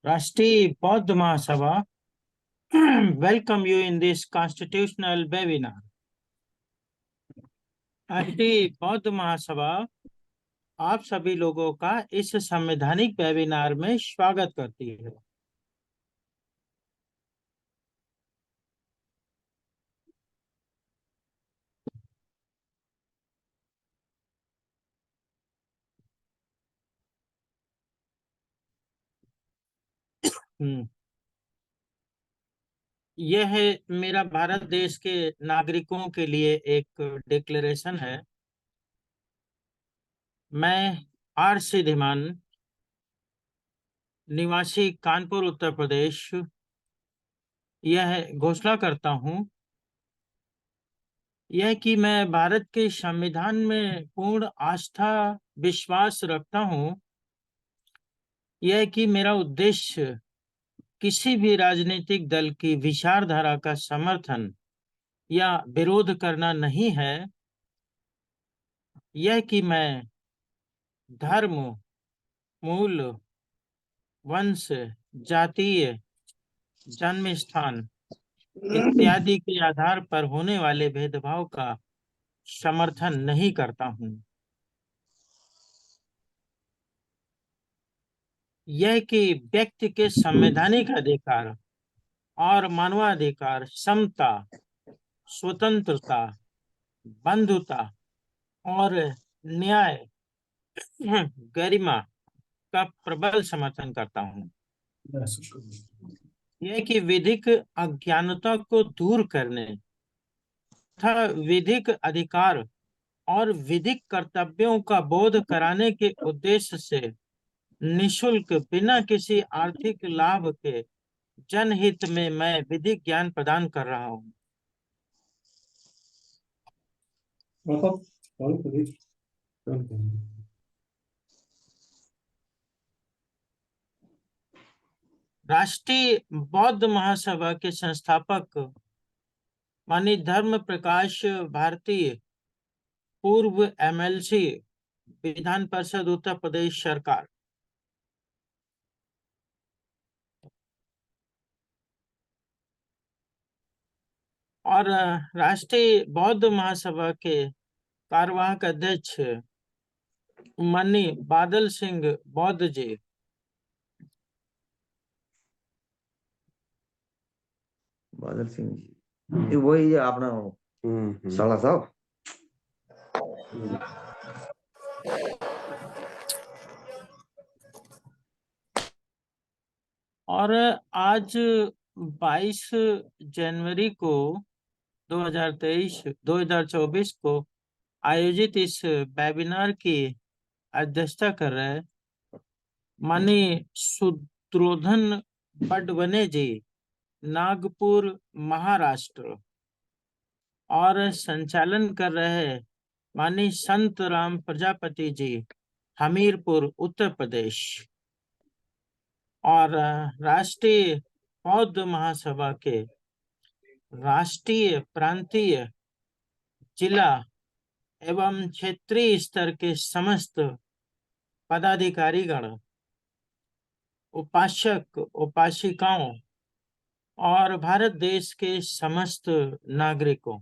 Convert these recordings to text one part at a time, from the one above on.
Rashtriya Bauddh Mahasabha welcome you in this constitutional webinar. राष्ट्रीय बौद्ध महासभा आप सभी लोगों का इस संवैधानिक वेबिनार में स्वागत करती है। यह मेरा भारत देश के नागरिकों के लिए एक डिक्लेरेशन है। मैं आर सी धीमान, निवासी कानपुर उत्तर प्रदेश, यह घोषणा करता हूं कि मैं भारत के संविधान में पूर्ण आस्था विश्वास रखता हूं। कि मेरा उद्देश्य किसी भी राजनीतिक दल की विचारधारा का समर्थन या विरोध करना नहीं है। कि मैं धर्म, मूल, वंश, जातीय, जन्म स्थान इत्यादि के आधार पर होने वाले भेदभाव का समर्थन नहीं करता हूं। कि व्यक्ति के संवैधानिक अधिकार और मानवाधिकार, समता, स्वतंत्रता, बंधुता और न्याय, गरिमा का प्रबल समर्थन करता हूं। कि विधिक अज्ञानता को दूर करने तथा विधिक अधिकार और विधिक कर्तव्यों का बोध कराने के उद्देश्य से निशुल्क बिना किसी आर्थिक लाभ के जनहित में मैं विधिक ज्ञान प्रदान कर रहा हूं। राष्ट्रीय बौद्ध महासभा के संस्थापक माननीय धर्म प्रकाश भारती, पूर्व एमएलसी, विधान परिषद उत्तर प्रदेश सरकार। और राष्ट्रीय बौद्ध महासभा के कार्यवाहक अध्यक्ष माननीय बादल सिंह बौद्ध जी। बादल सिंह जी वही अपना साला साहब। और आज 22 जनवरी को 2024 को आयोजित इस वेबिनार की अध्यक्षता कर रहे माननीय सुद्रोधन पडवने जी, नागपुर, महाराष्ट्र, और संचालन कर रहे माननीय संत राम प्रजापति जी, हमीरपुर, उत्तर प्रदेश। और राष्ट्रीय बौद्ध महासभा के राष्ट्रीय, प्रांतीय, जिला एवं क्षेत्रीय स्तर के समस्त पदाधिकारीगण, उपासक, उपासिकाओं और भारत देश के समस्त नागरिकों,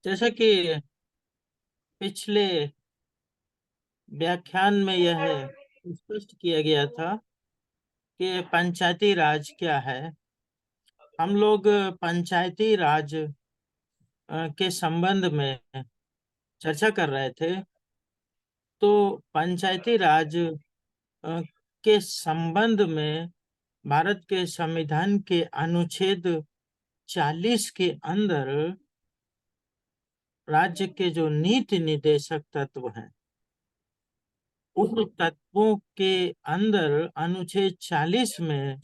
जैसा कि पिछले व्याख्यान में यह स्पष्ट किया गया था कि पंचायती राज क्या है। हम लोग पंचायती राज के संबंध में चर्चा कर रहे थे। तो पंचायती राज के संबंध में भारत के संविधान के अनुच्छेद 40 के अंदर राज्य के जो नीति निर्देशक तत्व हैं, उन तत्वों के अंदर अनुच्छेद 40 में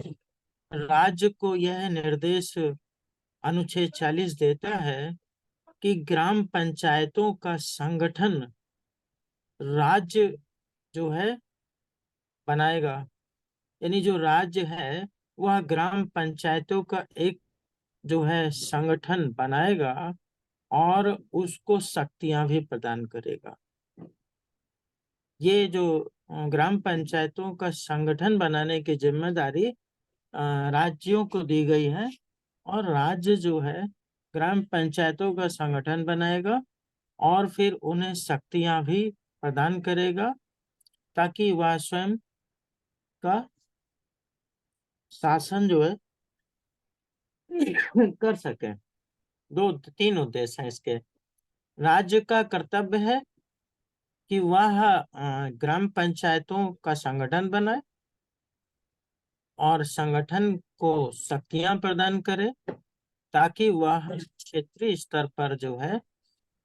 राज्य को यह निर्देश अनुच्छेद 40 देता है कि ग्राम पंचायतों का संगठन राज्य जो है बनाएगा। यानी जो राज्य है वह ग्राम पंचायतों का एक जो है संगठन बनाएगा और उसको शक्तियां भी प्रदान करेगा। ये जो ग्राम पंचायतों का संगठन बनाने की जिम्मेदारी राज्यों को दी गई है, और राज्य जो है ग्राम पंचायतों का संगठन बनाएगा और फिर उन्हें शक्तियां भी प्रदान करेगा ताकि वह स्वयं का शासन जो है कर सके। दो तीन उद्देश्य हैं इसके। राज्य का कर्तव्य है कि वह ग्राम पंचायतों का संगठन बनाए और संगठन को शक्तियां प्रदान करे ताकि वह क्षेत्रीय स्तर पर जो है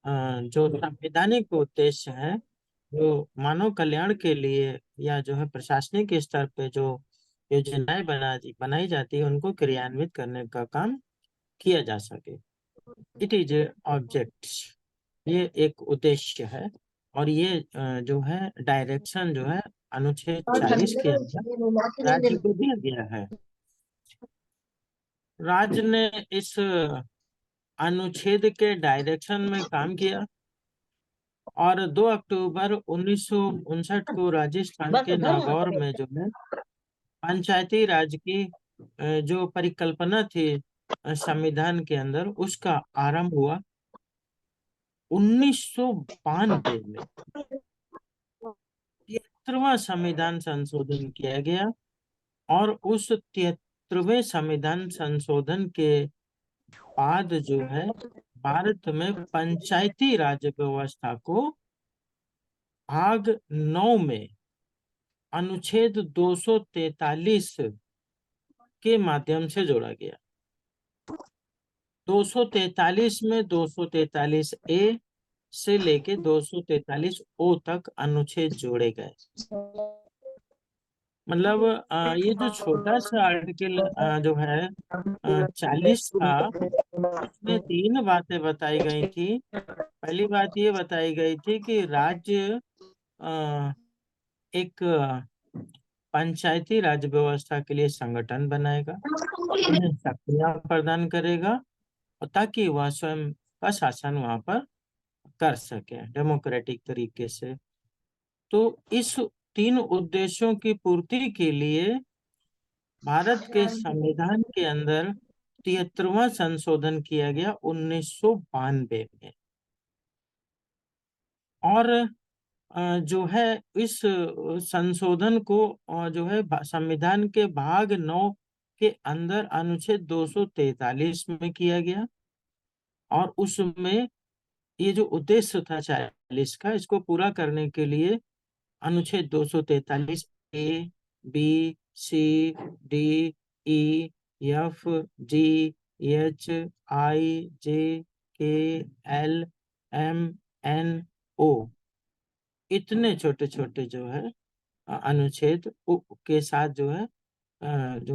जो संवैधानिक उद्देश्य है, जो मानव कल्याण के लिए या जो है प्रशासनिक स्तर पे जो योजनाएं बनाई जाती है उनको क्रियान्वित करने का काम किया जा सके। इट इज ऑब्जेक्ट्स, ये एक उद्देश्य है। और ये जो है डायरेक्शन जो है अनुच्छेद 40 के अंदर राज्य को दिया गया है। राज्य ने इस अनुच्छेद के डायरेक्शन में काम किया और 2 अक्टूबर 1959 को राजस्थान के नागौर में जो है पंचायती राज की जो परिकल्पना थी संविधान के अंदर, उसका आरंभ हुआ 1992 में। 73वां संविधान संशोधन किया गया और उस 73वें संविधान संशोधन के बाद जो है भारत में पंचायती राज व्यवस्था को भाग 9 में अनुच्छेद 243 के माध्यम से जोड़ा गया। 243 में 243 ए से लेके 243 ओ तक अनुच्छेद जोड़े गए। मतलब ये जो छोटा सा आर्टिकल जो है 40 था, उसमें 3 बातें बताई गई थी। पहली बात ये बताई गई थी कि राज्य एक पंचायती राज व्यवस्था के लिए संगठन बनाएगा, उन्हें शक्तियां प्रदान करेगा और ताकि वह स्वयं का शासन वहां पर कर सके डेमोक्रेटिक तरीके से। तो इस 3 उद्देश्यों की पूर्ति के लिए भारत के संविधान के अंदर 73वां संशोधन किया गया 1992 में। और जो है इस संशोधन को जो है संविधान के भाग 9 के अंदर अनुच्छेद 243 में किया गया और उसमें ये जो उद्देश्य था 40 का, इसको पूरा करने के लिए अनुच्छेद 243 ए, बी, सी, डी, ई, एफ, जी, एच, आई, जे, के, एल, एम, एन, ओ, इतने छोटे छोटे जो है अनुच्छेद के साथ जो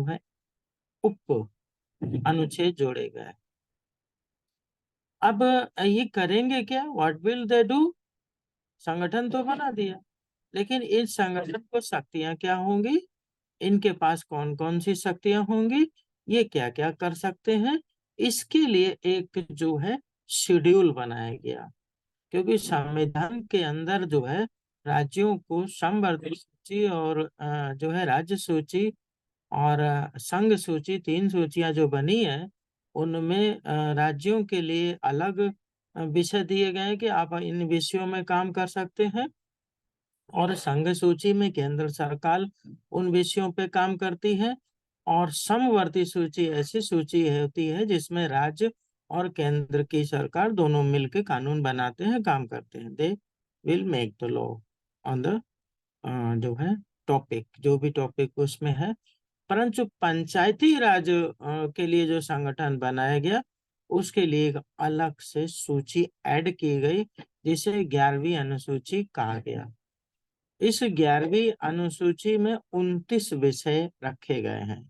है उप अनुच्छेद जोड़े गए। अब ये करेंगे क्या? What will they do? संगठन तो बना दिया, लेकिन इस संगठन को शक्तियां क्या होंगी, इनके पास कौन कौन सी शक्तियां होंगी, ये क्या क्या कर सकते हैं, इसके लिए एक जो है शेड्यूल बनाया गया। क्योंकि संविधान के अंदर जो है राज्यों को समवर्ती सूची और जो है राज्य सूची और संघ सूची, 3 सूचियां जो बनी है, उनमें राज्यों के लिए अलग विषय दिए गए कि आप इन विषयों में काम कर सकते हैं, और संघ सूची में केंद्र सरकार उन विषयों पे काम करती है, और समवर्ती सूची ऐसी सूची होती है जिसमें राज्य और केंद्र की सरकार दोनों मिलकर कानून बनाते हैं, काम करते हैं। They will make the law on the जो है टॉपिक, जो भी टॉपिक उसमें है। परंतु पंचायती राज के लिए जो संगठन बनाया गया, उसके लिए एक अलग से सूची ऐड की गई जिसे 11वीं अनुसूची कहा गया। इस 11वीं अनुसूची में 29 विषय रखे गए हैं।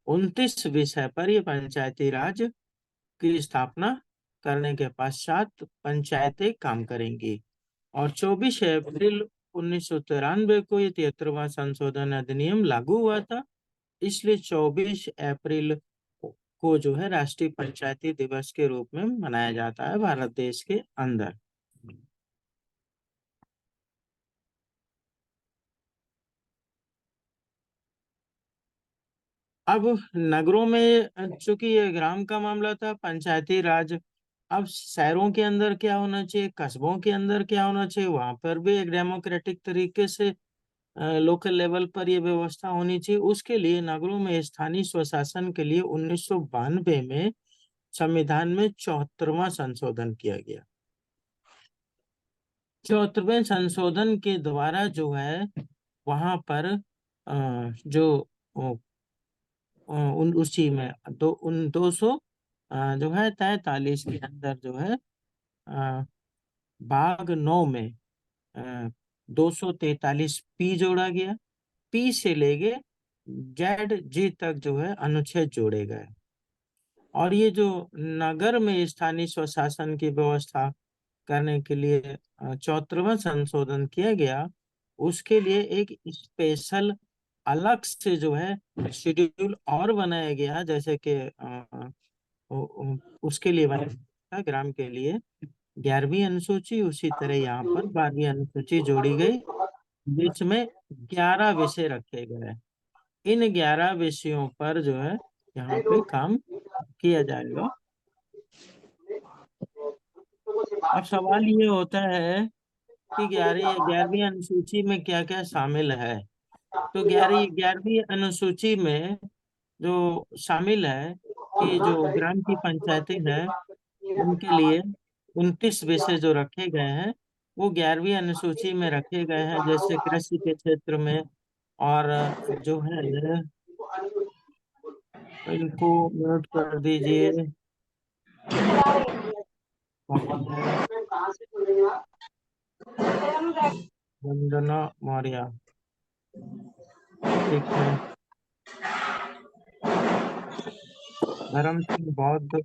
29 विषय पर ये पंचायती राज की स्थापना करने के पश्चात पंचायतें काम करेंगी। और 24 अप्रैल 1993 को ये 73वां संशोधन अधिनियम लागू हुआ था। इसलिए 24 अप्रैल को जो है राष्ट्रीय पंचायती दिवस के रूप में मनाया जाता है भारत देश के अंदर। अब नगरों में चूंकि ये ग्राम का मामला था, पंचायती राज, अब शहरों के अंदर क्या होना चाहिए, कस्बों के अंदर क्या होना चाहिए, वहां पर भी एक डेमोक्रेटिक तरीके से लोकल लेवल पर ये व्यवस्था होनी चाहिए। उसके लिए नगरों में स्थानीय स्वशासन के लिए 1992 में संविधान में 74वां संशोधन किया गया। 74वें संशोधन के द्वारा जो है वहां पर जो उन उसी में उन 200 जो है 43 के अंदर जो है भाग 9 में 243 पी जोड़ा गया। पी से लेके जेड जी तक जो है अनुच्छेद जोड़े गए। और ये जो नगर में स्थानीय स्वशासन की व्यवस्था करने के लिए 74वां संशोधन किया गया, उसके लिए एक स्पेशल अलग से जो है शेड्यूल और बनाया गया, जैसे कि उसके लिए बनाया था ग्राम के लिए 11वीं अनुसूची, उसी तरह यहाँ पर 12वीं अनुसूची जोड़ी गई। बीच में 11 विषय रखे गए। इन 11 विषयों पर जो है यहाँ पे काम किया जाएगा। अब सवाल ये होता है कि 11वीं अनुसूची में क्या क्या शामिल है। तो 11वीं अनुसूची में जो शामिल है कि जो ग्राम की पंचायतें हैं उनके लिए 29 विषय जो रखे गए हैं वो 11वीं अनुसूची में रखे गए हैं। जैसे कृषि के क्षेत्र में, और जो है इनको म्यूट कर दीजिए। वंदना मौर्य, ठीक है। धर्म सिंह बौद्ध,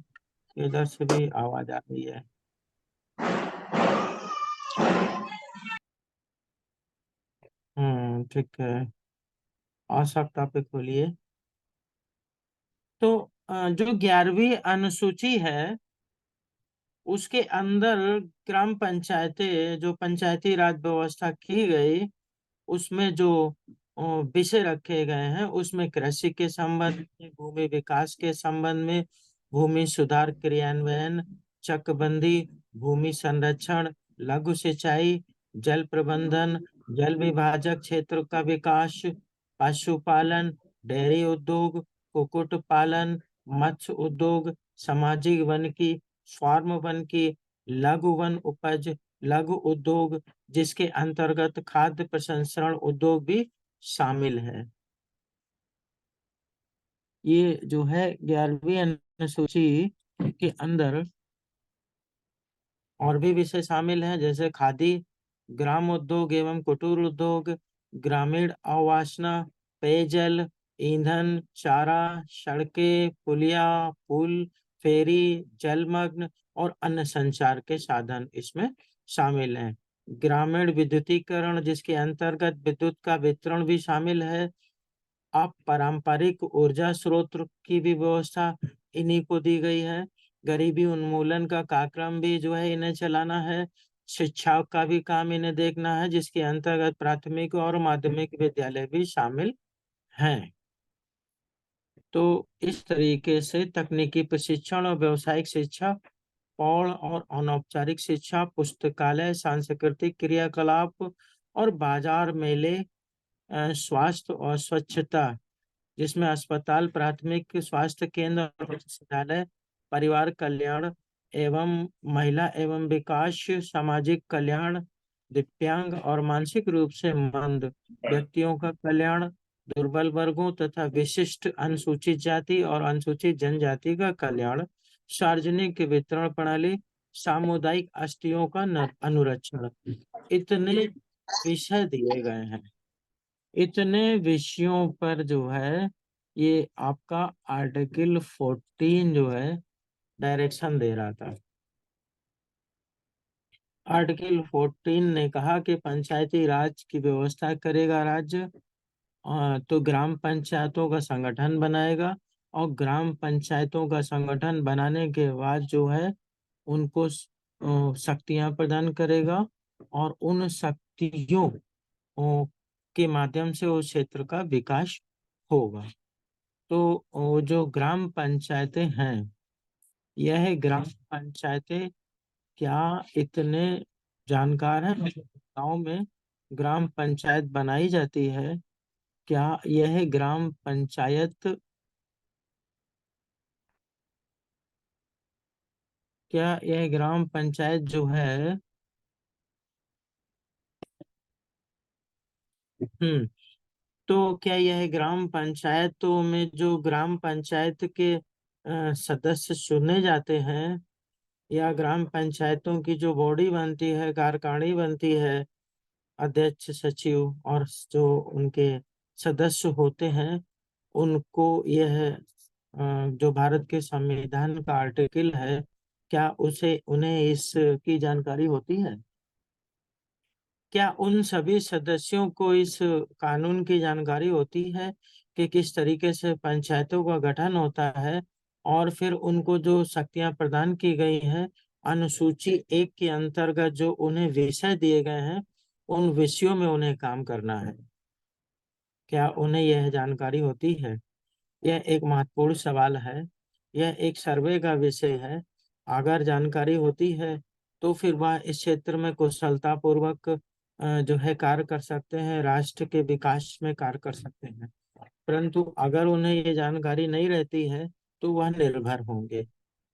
इधर से भी आवाज आ रही है। ठीक है, और सब टॉपिक खोलिए। तो जो 11वीं अनुसूची है उसके अंदर ग्राम पंचायतें, जो पंचायती राज व्यवस्था की गई, उसमें जो विषय रखे गए हैं उसमें कृषि के संबंध में, भूमि विकास के संबंध में, भूमि सुधार क्रियान्वयन, चकबंदी, भूमि संरक्षण, लघु सिंचाई, जल प्रबंधन, जल विभाजक क्षेत्र का विकास, पशुपालन, डेयरी उद्योग, कुक्कुट पालन, मत्स्य उद्योग, सामाजिक वन की, फार्म वन की, लघु वन उपज, लघु उद्योग, जिसके अंतर्गत खाद्य प्रसंस्करण उद्योग भी शामिल है। ये जो है 11वीं अनुसूची के अंदर और भी विषय शामिल हैं, जैसे खादी, ग्राम उद्योग एवं कुटीर उद्योग, ग्रामीण आवासना, पेयजल, ईंधन, चारा, सड़कें, पुलिया, पुल, फेरी, जलमग्न और अन्य संचार के साधन इसमें शामिल हैं। ग्रामीण विद्युतीकरण, जिसके अंतर्गत विद्युत का वितरण भी शामिल है। अब पारंपरिक ऊर्जा स्रोत की भी व्यवस्था इन्हीं को दी गई है। गरीबी उन्मूलन का कार्यक्रम भी जो है इन्हें चलाना है। शिक्षा का भी काम इन्हें देखना है, जिसके अंतर्गत प्राथमिक और माध्यमिक विद्यालय भी शामिल हैं। तो इस तरीके से तकनीकी प्रशिक्षण और व्यावसायिक शिक्षा, प्रौढ़ और अनौपचारिक शिक्षा, पुस्तकालय, सांस्कृतिक क्रियाकलाप और बाजार मेले, स्वास्थ्य और स्वच्छता, जिसमें अस्पताल, प्राथमिक स्वास्थ्य केंद्र और चिकित्सालय, परिवार कल्याण एवं महिला एवं विकास, सामाजिक कल्याण, दिव्यांग और मानसिक रूप से मंद व्यक्तियों का कल्याण, दुर्बल वर्गों तथा विशिष्ट अनुसूचित जाति और अनुसूचित जनजाति का कल्याण, सार्वजनिक वितरण प्रणाली, सामुदायिक अस्थियों का अनुरक्षण, इतने विषय दिए गए हैं। इतने विषयों पर जो है ये आपका आर्टिकल 14 जो है डायरेक्शन दे रहा था। आर्टिकल 14 ने कहा कि पंचायती राज की व्यवस्था करेगा राज्य, तो ग्राम पंचायतों का संगठन बनाएगा, और ग्राम पंचायतों का संगठन बनाने के बाद जो है उनको शक्तियां प्रदान करेगा, और उन शक्तियों के माध्यम से उस क्षेत्र का विकास होगा। तो जो ग्राम पंचायतें हैं, यह ग्राम पंचायतें क्या इतने जानकार हैं? गांव में ग्राम पंचायत बनाई जाती है, क्या यह ग्राम पंचायत क्या यह ग्राम पंचायत जो है, तो क्या यह ग्राम पंचायतों में जो ग्राम पंचायत के सदस्य चुने जाते हैं, या ग्राम पंचायतों की जो बॉडी बनती है, कार्यकारिणी बनती है, अध्यक्ष, सचिव और जो उनके सदस्य होते हैं, उनको यह जो भारत के संविधान का आर्टिकल है, क्या उसे उन्हें इसकी जानकारी होती है? क्या उन सभी सदस्यों को इस कानून की जानकारी होती है कि किस तरीके से पंचायतों का गठन होता है, और फिर उनको जो शक्तियां प्रदान की गई हैं अनुसूची 1 के अंतर्गत, जो उन्हें विषय दिए गए हैं, उन विषयों में उन्हें काम करना है? क्या उन्हें यह जानकारी होती है? यह एक महत्वपूर्ण सवाल है। यह एक सर्वे का विषय है। अगर जानकारी होती है तो फिर वह इस क्षेत्र में कुशलता पूर्वक जो है कार्य कर सकते हैं, राष्ट्र के विकास में कार्य कर सकते हैं। परंतु अगर उन्हें ये जानकारी नहीं रहती है तो वह निर्भर होंगे,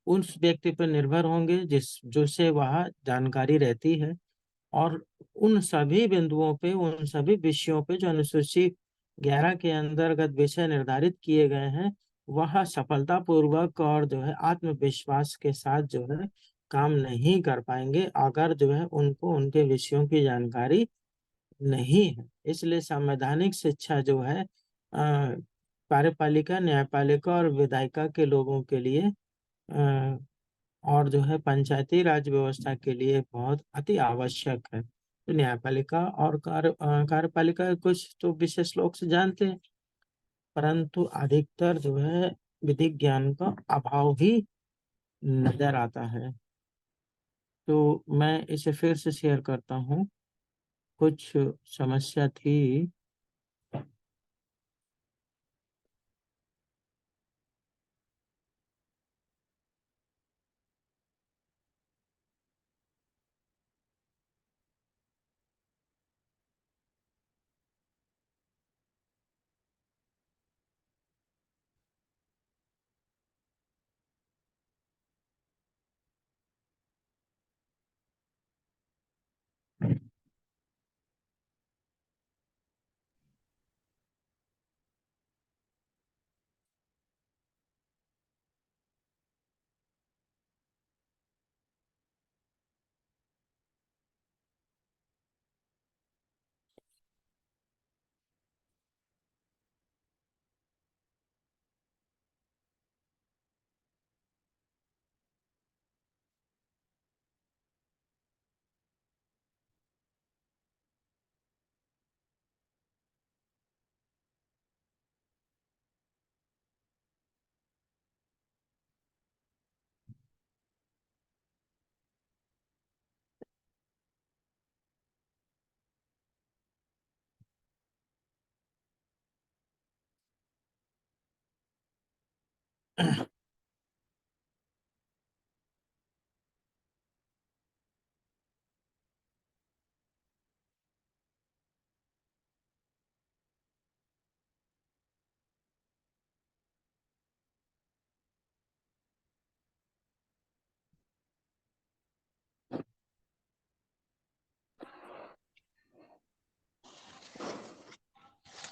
उस व्यक्ति पर निर्भर होंगे जिससे वह जानकारी रहती है, और उन सभी बिंदुओं पे, उन सभी विषयों पे जो अनुसूची 11 के अंतर्गत विषय निर्धारित किए गए हैं, वह सफलतापूर्वक और जो है आत्मविश्वास के साथ जो है काम नहीं कर पाएंगे, अगर जो है उनको उनके विषयों की जानकारी नहीं है। इसलिए संवैधानिक शिक्षा जो है कार्यपालिका, न्यायपालिका और विधायिका के लोगों के लिए और जो है पंचायती राज व्यवस्था के लिए बहुत अति आवश्यक है। तो न्यायपालिका और कार्यपालिका के कुछ तो विशेष लोग से जानते हैं, परंतु अधिकतर जो है विधिक ज्ञान का अभाव भी नजर आता है। तो मैं इसे फिर से शेयर करता हूँ। कुछ समस्या थी।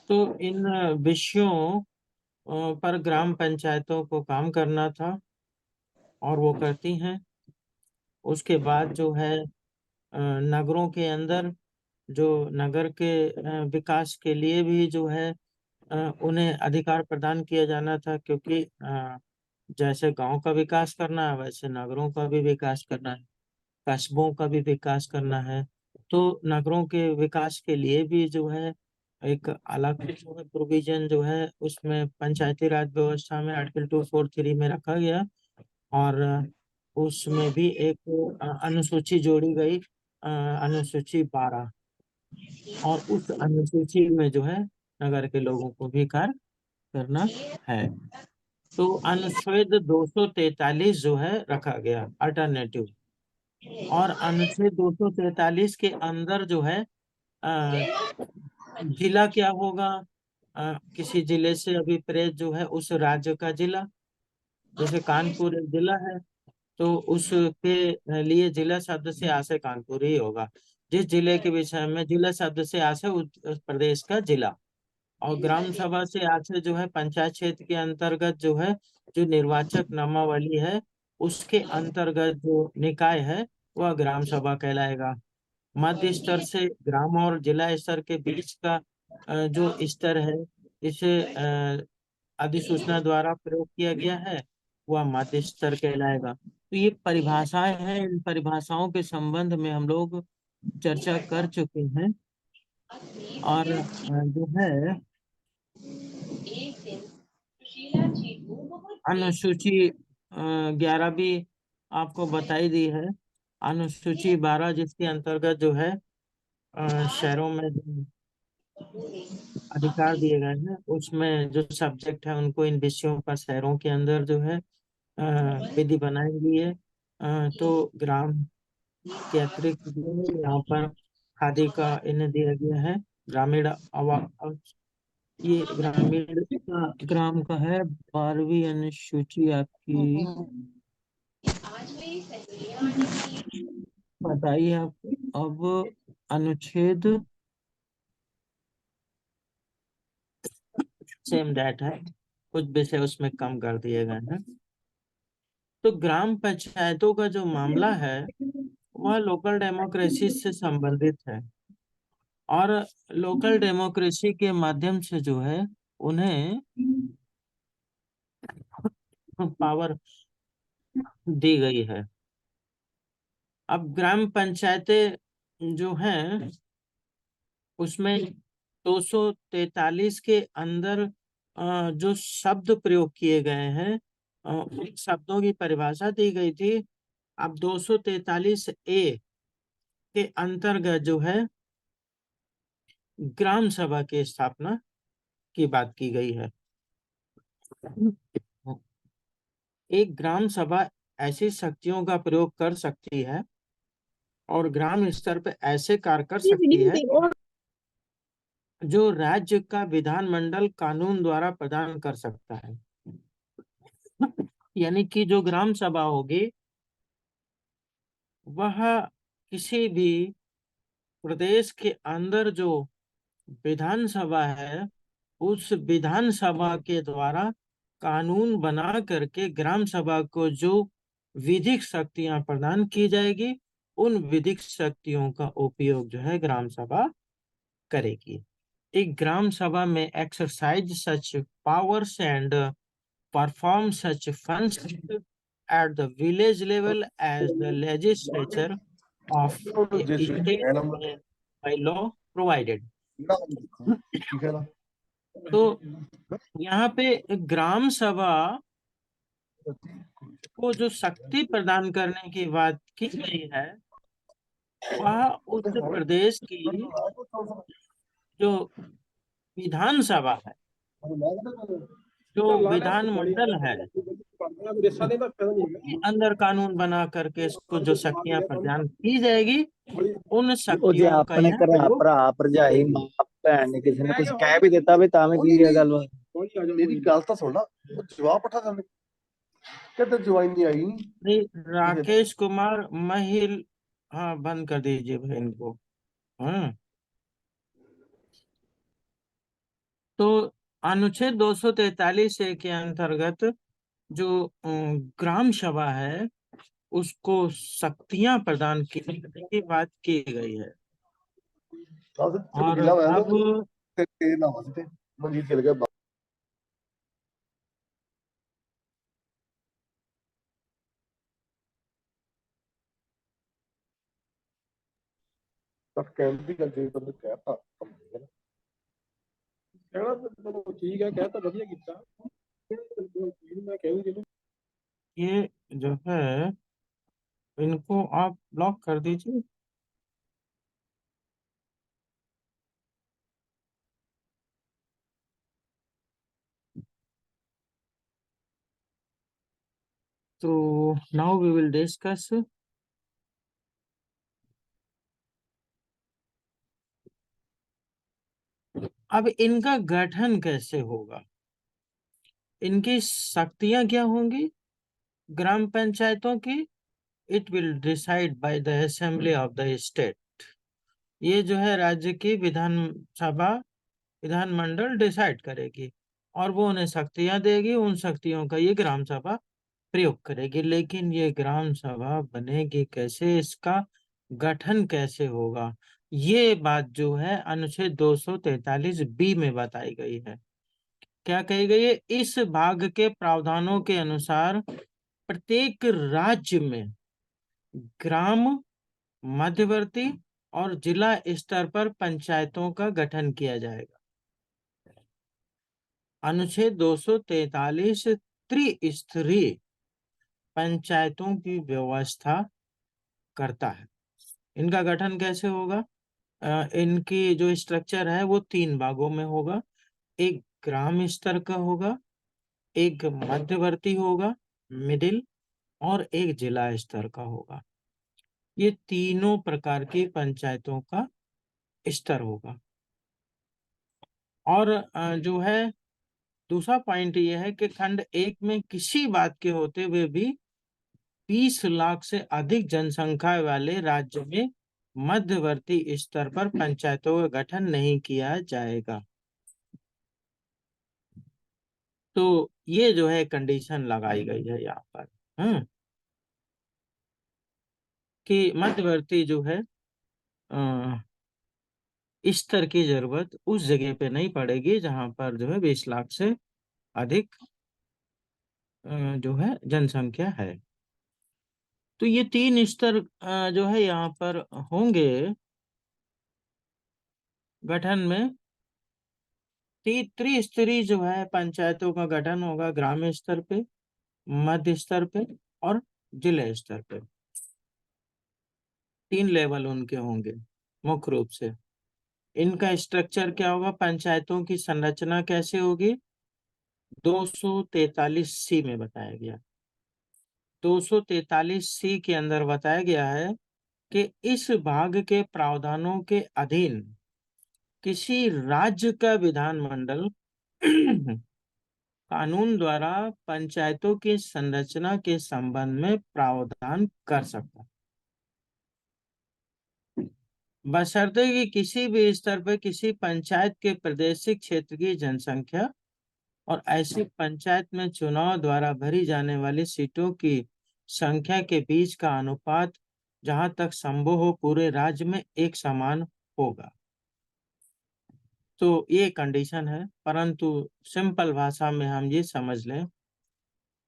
तो इन विषयों पर ग्राम पंचायतों को काम करना था, और वो करती हैं। उसके बाद जो है नगरों के अंदर जो नगर के विकास के लिए भी जो है उन्हें अधिकार प्रदान किया जाना था, क्योंकि जैसे गांव का विकास करना है वैसे नगरों का भी विकास करना है, कस्बों का भी विकास करना है। तो नगरों के विकास के लिए भी जो है एक अलग जो है प्रोविजन जो है उसमें पंचायती राज व्यवस्था में आर्टिकल 243 में रखा गया। और उसमें भी एक अनुसूची जोड़ी गई, अनुसूची 12। और उस अनुसूची में जो है नगर के लोगों को भी कार्य करना है। तो अनुच्छेद 243 जो है रखा गया अल्टरनेटिव। और अनुच्छेद 243 के अंदर जो है अ, जिला क्या होगा, किसी जिले से अभिप्रेत जो है उस राज्य का जिला। जैसे कानपुर एक जिला है, तो उसके लिए जिला शब्द से आशय कानपुर ही होगा। जिस जिले के विषय में जिला शब्द से आशय उस प्रदेश का जिला। और ग्राम सभा से आशय जो है पंचायत क्षेत्र के अंतर्गत जो है जो निर्वाचक नामावली है उसके अंतर्गत जो निकाय है वह ग्राम सभा कहलाएगा। मध्य स्तर से ग्राम और जिला स्तर के बीच का जो स्तर है, इसे अधिसूचना द्वारा प्रयोग किया गया है, वह मध्य स्तर कहलाएगा। तो ये परिभाषाएं हैं, इन परिभाषाओं के संबंध में हम लोग चर्चा कर चुके हैं। और जो है अनुसूची 11 भी आपको बताई दी है। अनुसूची 12 जिसके अंतर्गत जो है शहरों में जो अधिकार दिए गए हैं उसमें जो सब्जेक्ट है उनको इन विषयों पर शहरों के अंदर जो है विधि बनाई गई है। तो ग्राम के अतिरिक्त जो है यहाँ पर खादी का इन्हें दिया गया है। ग्रामीण ये ग्रामीण का ग्राम का है 12वीं अनुसूची आपकी बताइए आपको। अब अनुच्छेद सेम डेट है, कुछ विषय उसमें कम कर दिए गए हैं। तो ग्राम पंचायतों का जो मामला है वह लोकल डेमोक्रेसी से संबंधित है। और लोकल डेमोक्रेसी के माध्यम से जो है उन्हें पावर दी गई है। अब ग्राम पंचायतें जो हैं उसमें 243 के अंदर जो शब्द प्रयोग किए गए हैं, उन शब्दों की परिभाषा दी गई थी। अब 243 ए के अंतर्गत जो है ग्राम सभा की स्थापना की बात की गई है। एक ग्राम सभा ऐसी शक्तियों का प्रयोग कर सकती है और ग्राम स्तर पर ऐसे कार्य कर सकती है जो राज्य का विधानमंडल कानून द्वारा प्रदान कर सकता है। यानी कि जो ग्राम सभा होगी वह किसी भी प्रदेश के अंदर जो विधानसभा है उस विधानसभा के द्वारा कानून बना करके ग्राम सभा को जो विधिक शक्तियां प्रदान की जाएगी उन विधिक शक्तियों का उपयोग जो है ग्राम सभा करेगी। एक ग्राम सभा में exercise such powers and perform such function at the village level as the legislature of a state by law provided। तो यहाँ पे ग्राम सभा को जो शक्ति प्रदान करने की बात की गई है वह उस प्रदेश की जो विधानसभा है, जो विधानमंडल है, उसके अंदर कानून बना करके इसको जो शक्तियां प्रदान की जाएगी उन ਉਹ ਜੇ शक्तियों का ਆਪਣੇ यह ਘਰ प्रयोग ਭਰਾ ਭਰਜਾਈ ਮਾਂ ਭੈਣ ਨੇ ਕਿਸੇ ਨੇ ਕੁਝ ਕਹਿ ਵੀ ਦਿੱਤਾ ਵੀ ਤਾਂ ਵੀ ਕੀ ਹੈ ਗੱਲ मेरी गल तो सुन वो जवाब पठा था कहते जवाई नहीं आई श्री राकेश कुमार महिल। हाँ, बंद कर दीजिए भाई इनको। हाँ, तो अनुच्छेद 243 ए के अंतर्गत जो ग्राम सभा है उसको शक्तियां प्रदान करने की बात की गई है। और गिला हुआ अब ना मंजीत चल गया बस कहने की गल जी कहता ਕਹਿਣਾ ਤਾਂ ਚਲੋ ਠੀਕ ਹੈ, ਕਹਿ ਤਾਂ ਵਧੀਆ ਕੀਤਾ। ਮੈਂ ਕਹਿ ਦੂੰ ये जो है इनको आप ब्लॉक कर दीजिए। तो नाउ वी विल डिस्कस अब इनका गठन कैसे होगा, इनकी शक्तियां क्या होंगी ग्राम पंचायतों की। It will decide by the assembly of the state. ये जो है राज्य की विधानसभा विधानमंडल डिसाइड करेगी और वो उन्हें शक्तियां देगी, उन शक्तियों का ये ग्राम सभा प्रयोग करेगी। लेकिन ये ग्राम सभा बनेगी कैसे, इसका गठन कैसे होगा, ये बात जो है अनुच्छेद 243 बी में बताई गई है। क्या कही गई है, इस भाग के प्रावधानों के अनुसार प्रत्येक राज्य में ग्राम, मध्यवर्ती और जिला स्तर पर पंचायतों का गठन किया जाएगा। अनुच्छेद 243 त्रिस्तरीय पंचायतों की व्यवस्था करता है। इनका गठन कैसे होगा, इनकी जो स्ट्रक्चर है वो 3 भागों में होगा। एक ग्राम स्तर का होगा, एक मध्यवर्ती होगा मिडिल, और एक जिला स्तर का होगा। ये तीनों प्रकार की पंचायतों का स्तर होगा। और जो है दूसरा पॉइंट ये है कि खंड 1 में किसी बात के होते हुए भी 20 लाख से अधिक जनसंख्या वाले राज्य में मध्यवर्ती स्तर पर पंचायतों का गठन नहीं किया जाएगा। तो ये जो है कंडीशन लगाई गई है यहाँ पर कि मध्यवर्ती जो है स्तर की जरूरत उस जगह पे नहीं पड़ेगी जहां पर जो है 20 लाख से अधिक जो है जनसंख्या है। तो ये 3 स्तर जो है यहाँ पर होंगे गठन में। त्रिस्तरीय जो है पंचायतों का गठन होगा ग्राम स्तर पे, मध्य स्तर पे और जिला स्तर पे। 3 लेवल उनके होंगे मुख्य रूप से। इनका स्ट्रक्चर क्या होगा, पंचायतों की संरचना कैसे होगी, 243 सी में बताया गया। 243 सी के अंदर बताया गया है कि इस भाग के प्रावधानों के अधीन किसी राज्य का विधानमंडल कानून द्वारा पंचायतों की संरचना के संबंध में प्रावधान कर सकता है, बशर्ते कि किसी भी स्तर पर किसी पंचायत के प्रादेशिक क्षेत्र की जनसंख्या और ऐसी पंचायत में चुनाव द्वारा भरी जाने वाली सीटों की संख्या के बीच का अनुपात जहां तक संभव हो पूरे राज्य में एक समान होगा। तो ये कंडीशन है, परंतु सिंपल भाषा में हम ये समझ लें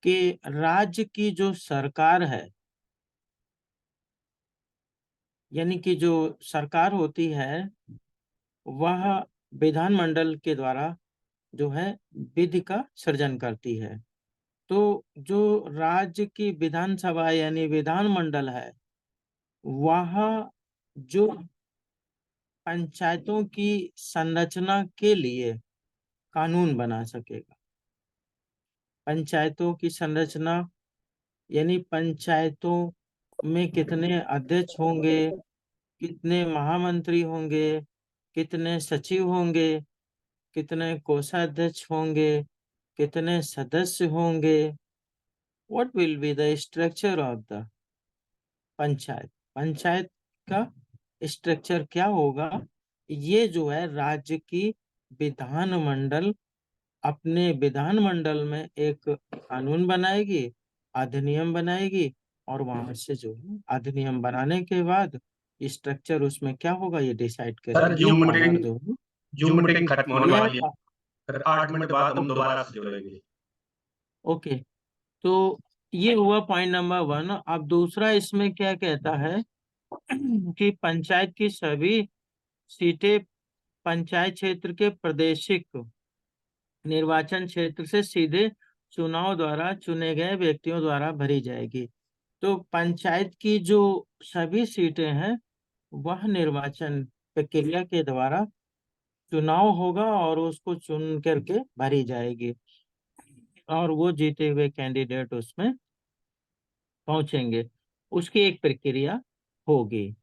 कि राज्य की जो सरकार है, यानी कि जो सरकार होती है, वह विधानमंडल के द्वारा जो है विधि का सृजन करती है। तो जो राज्य की विधानसभा यानी विधानमंडल है, वह जो पंचायतों की संरचना के लिए कानून बना सकेगा। पंचायतों की संरचना यानी पंचायतों में कितने अध्यक्ष होंगे, कितने महामंत्री होंगे, कितने सचिव होंगे, कितने कोषाध्यक्ष होंगे, कितने सदस्य होंगे, what will be the structure of the panchayat, panchayat का स्ट्रक्चर क्या होगा, ये जो है राज्य की विधानमंडल अपने विधानमंडल में एक कानून बनाएगी, अधिनियम बनाएगी, और वहां से जो है अधिनियम बनाने के बाद स्ट्रक्चर उसमें क्या होगा ये डिसाइड करेगी। जूम पावर मीटिंग जो है जूम मीटिंग खत्म होने ये वाली है, फिर 8 मिनट बाद हम दोबारा से जुड़ेंगे। ओके। तो ये हुआ पॉइंट नंबर 1। अब दूसरा इसमें क्या कहता है कि पंचायत की सभी सीटें पंचायत क्षेत्र के प्रादेशिक निर्वाचन क्षेत्र से सीधे चुनाव द्वारा चुने गए व्यक्तियों द्वारा भरी जाएगी। तो पंचायत की जो सभी सीटें हैं वह निर्वाचन प्रक्रिया के द्वारा चुनाव होगा और उसको चुन करके भरी जाएगी और वो जीते हुए कैंडिडेट उसमें पहुंचेंगे। उसकी एक प्रक्रिया होगी।